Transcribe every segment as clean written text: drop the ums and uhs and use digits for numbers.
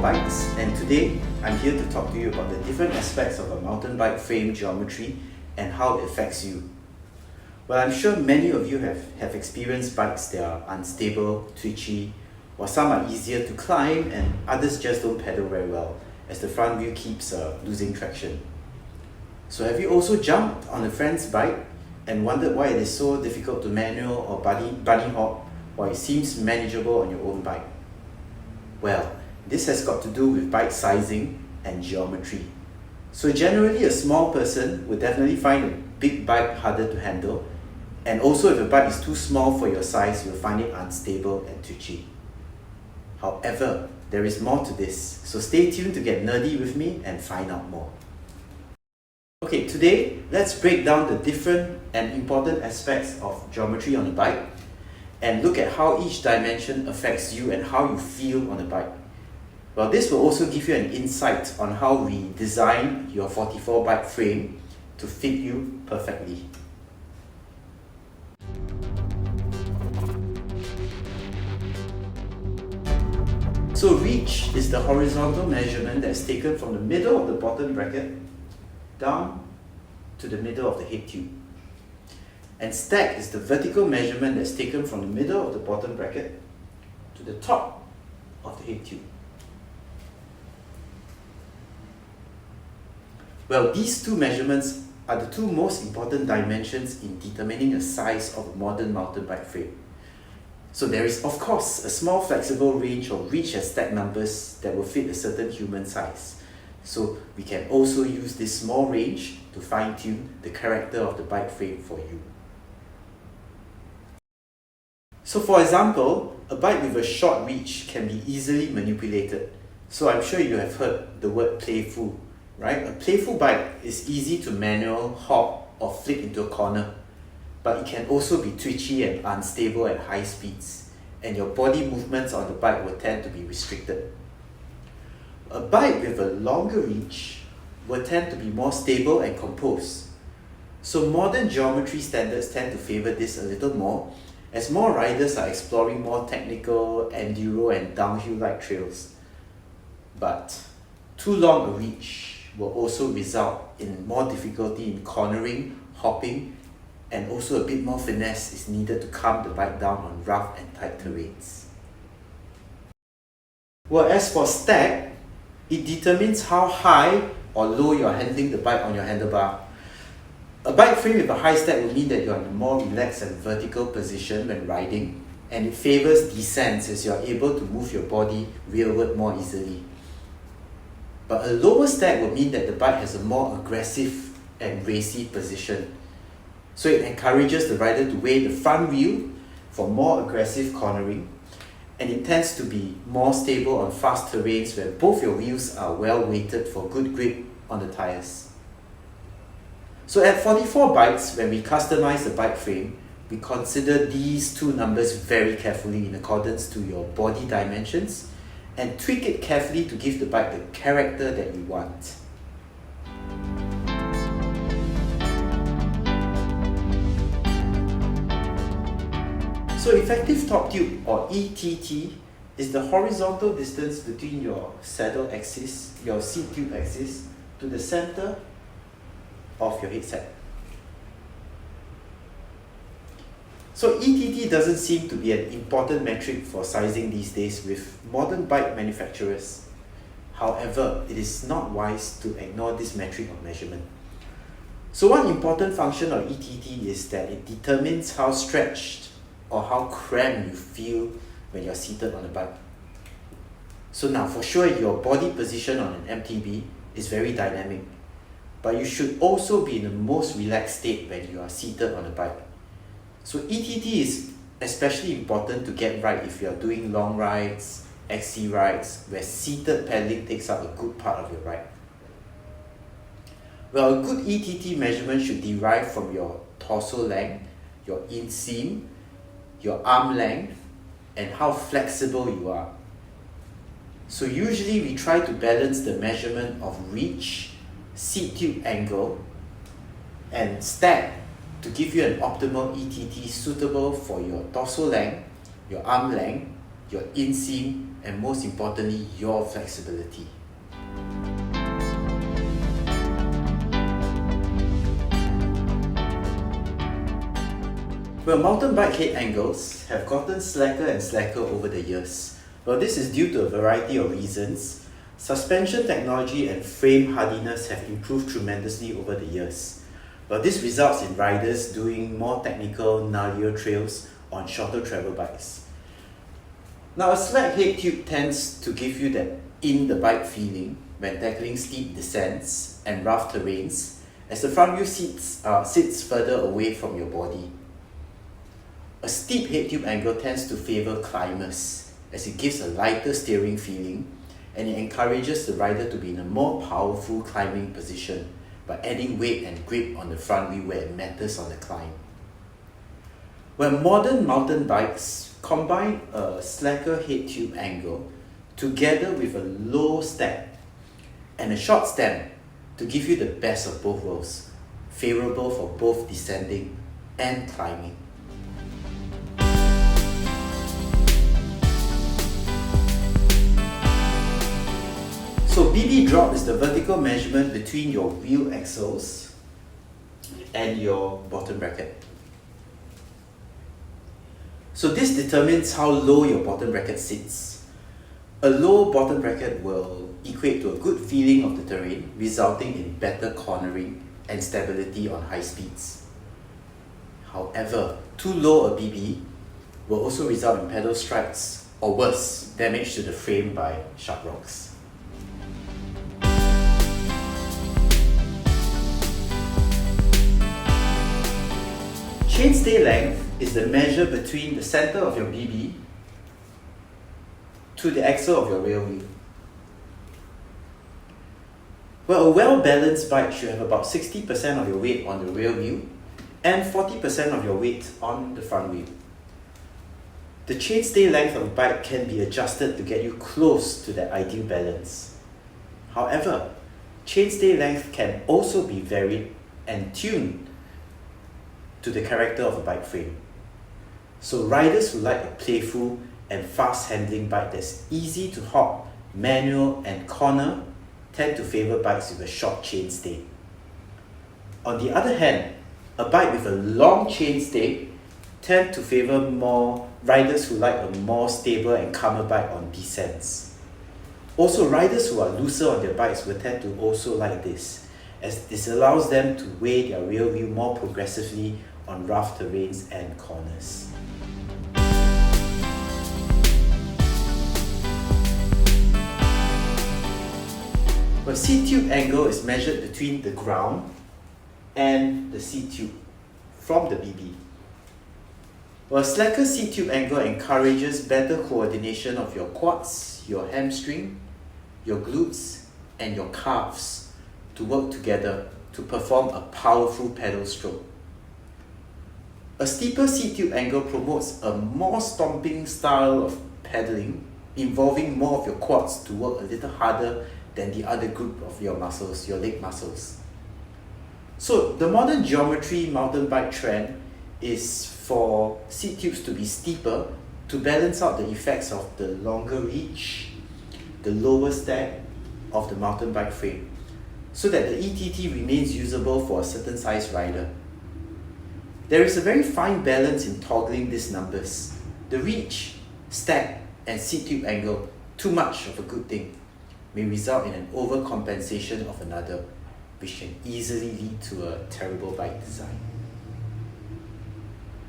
4Ti4Bikes, and today I'm here to talk to you about the different aspects of a mountain bike frame geometry and how it affects you. Well, I'm sure many of you have experienced bikes that are unstable, twitchy, or some are easier to climb and others just don't pedal very well as the front wheel keeps losing traction. So have you also jumped on a friend's bike and wondered why it is so difficult to manual or bunny hop while it seems manageable on your own bike? Well, this has got to do with bike sizing and geometry. So generally a small person would definitely find a big bike harder to handle, and also if a bike is too small for your size, you'll find it unstable and twitchy. However, there is more to this, so stay tuned to get nerdy with me and find out more. Okay, today let's break down the different and important aspects of geometry on a bike and look at how each dimension affects you and how you feel on the bike. Well, this will also give you an insight on how we design your 4Ti4 bike frame to fit you perfectly. So reach is the horizontal measurement that's taken from the middle of the bottom bracket down to the middle of the head tube. And stack is the vertical measurement that's taken from the middle of the bottom bracket to the top of the head tube. Well, these two measurements are the two most important dimensions in determining the size of a modern mountain bike frame. So there is, of course, a small flexible range of reach and stack numbers that will fit a certain human size. So we can also use this small range to fine-tune the character of the bike frame for you. So for example, a bike with a short reach can be easily manipulated. So I'm sure you have heard the word playful, right? A playful bike is easy to manual, hop or flick into a corner, but it can also be twitchy and unstable at high speeds, and your body movements on the bike will tend to be restricted. A bike with a longer reach will tend to be more stable and composed. So modern geometry standards tend to favor this a little more, as more riders are exploring more technical, enduro and downhill-like trails. But too long a reach will also result in more difficulty in cornering, hopping, and also a bit more finesse is needed to calm the bike down on rough and tight terrains. Well, as for stack, it determines how high or low you're handling the bike on your handlebar. A bike frame with a high stack will mean that you're in a more relaxed and vertical position when riding, and it favors descents as you're able to move your body rearward more easily. But a lower stack will mean that the bike has a more aggressive and racy position. So it encourages the rider to weigh the front wheel for more aggressive cornering, and it tends to be more stable on fast terrains where both your wheels are well weighted for good grip on the tires. So at 4Ti4Bikes, when we customize the bike frame, we consider these two numbers very carefully in accordance to your body dimensions and tweak it carefully to give the bike the character that you want. So effective top tube, or ETT, is the horizontal distance between your saddle axis, your seat tube axis, to the center of your headset. So ETT doesn't seem to be an important metric for sizing these days with modern bike manufacturers. However, it is not wise to ignore this metric of measurement. So one important function of ETT is that it determines how stretched or how cramped you feel when you're seated on a bike. So now, for sure, your body position on an MTB is very dynamic, but you should also be in the most relaxed state when you are seated on a bike. So ETT is especially important to get right if you are doing long rides, XC rides, where seated pedaling takes up a good part of your ride. Well, a good ETT measurement should derive from your torso length, your inseam, your arm length, and how flexible you are. So usually we try to balance the measurement of reach, seat tube angle, and stack to give you an optimal ETT suitable for your torso length, your arm length, your inseam, and most importantly, your flexibility. Well, mountain bike head angles have gotten slacker and slacker over the years. Well, this is due to a variety of reasons. Suspension technology and frame hardiness have improved tremendously over the years. Well, this results in riders doing more technical, gnarlier trails on shorter travel bikes. Now, a slack head tube tends to give you that in-the-bike feeling when tackling steep descents and rough terrains, as the front wheel sits further away from your body. A steep head tube angle tends to favor climbers, as it gives a lighter steering feeling and it encourages the rider to be in a more powerful climbing position by adding weight and grip on the front wheel where it matters on the climb. When modern mountain bikes combine a slacker head tube angle together with a low stack and a short stem to give you the best of both worlds, favorable for both descending and climbing. So BB drop is the vertical measurement between your wheel axles and your bottom bracket. So this determines how low your bottom bracket sits. A low bottom bracket will equate to a good feeling of the terrain, resulting in better cornering and stability on high speeds. However, too low a BB will also result in pedal strikes, or worse, damage to the frame by sharp rocks. Chainstay length is the measure between the center of your BB to the axle of your rear wheel. Well, a well-balanced bike should have about 60% of your weight on the rear wheel and 40% of your weight on the front wheel. The chainstay length of a bike can be adjusted to get you close to that ideal balance. However, chainstay length can also be varied and tuned to the character of a bike frame. So riders who like a playful and fast handling bike that's easy to hop, manual and corner tend to favor bikes with a short chainstay. On the other hand, a bike with a long chainstay tend to favor more riders who like a more stable and calmer bike on descents. Also, riders who are looser on their bikes will tend to also like this, as this allows them to weigh their rear wheel more progressively on rough terrains and corners. Well, seat tube angle is measured between the ground and the seat tube from the BB. Well, a slacker seat tube angle encourages better coordination of your quads, your hamstring, your glutes, and your calves to work together to perform a powerful pedal stroke. A steeper seat tube angle promotes a more stomping style of pedaling, involving more of your quads to work a little harder than the other group of your muscles, your leg muscles. So the modern geometry mountain bike trend is for seat tubes to be steeper to balance out the effects of the longer reach, the lower stack of the mountain bike frame, so that the ETT remains usable for a certain size rider. There is a very fine balance in toggling these numbers. The reach, stack, and seat tube angle, too much of a good thing, may result in an overcompensation of another, which can easily lead to a terrible bike design.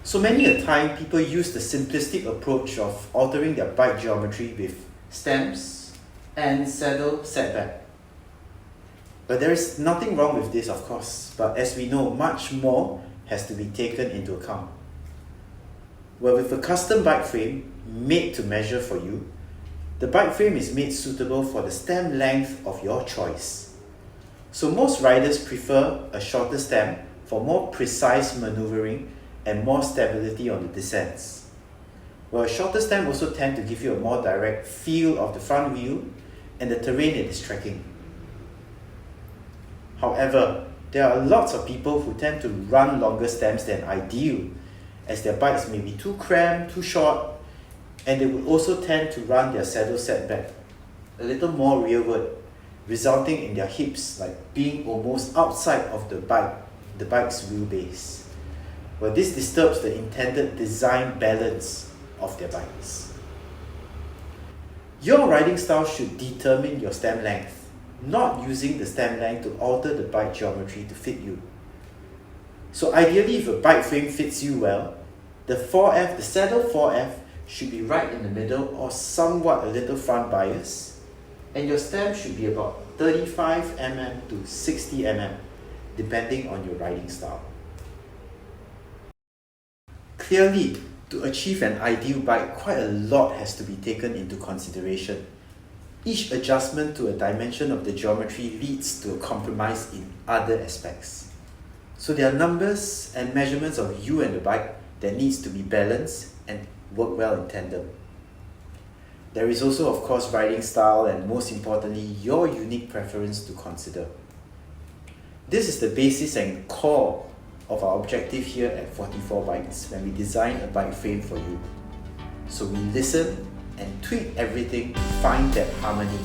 So many a time, people use the simplistic approach of altering their bike geometry with stems and saddle setback. But there is nothing wrong with this, of course, but as we know, much more has to be taken into account. Well, with a custom bike frame made to measure for you, the bike frame is made suitable for the stem length of your choice. So most riders prefer a shorter stem for more precise maneuvering and more stability on the descents. While a shorter stem also tend to give you a more direct feel of the front wheel and the terrain it is trekking. However, there are lots of people who tend to run longer stems than ideal, as their bikes may be too cramped, too short, and they would also tend to run their saddle set back a little more rearward, resulting in their hips like being almost outside of the bike's wheelbase. Well, this disturbs the intended design balance of their bikes. Your riding style should determine your stem length, not using the stem length to alter the bike geometry to fit you. So ideally, if a bike frame fits you well, the saddle 4F should be right in the middle or somewhat a little front bias, and your stem should be about 35 mm to 60 mm, depending on your riding style. Clearly, to achieve an ideal bike, quite a lot has to be taken into consideration. Each adjustment to a dimension of the geometry leads to a compromise in other aspects. So there are numbers and measurements of you and the bike that needs to be balanced and work well in tandem. There is also, of course, riding style and, most importantly, your unique preference to consider. This is the basis and core of our objective here at 4Ti4Bikes when we design a bike frame for you. So we listen and tweak everything to find that harmony.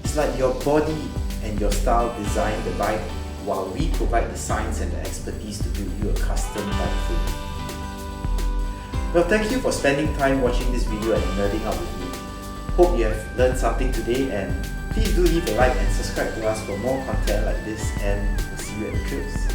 It's like your body and your style design the bike while we provide the science and the expertise to build you a custom bike frame. Well, thank you for spending time watching this video and nerding out with me. Hope you have learned something today, and please do leave a like and subscribe to us for more content like this, and we'll see you at the trails.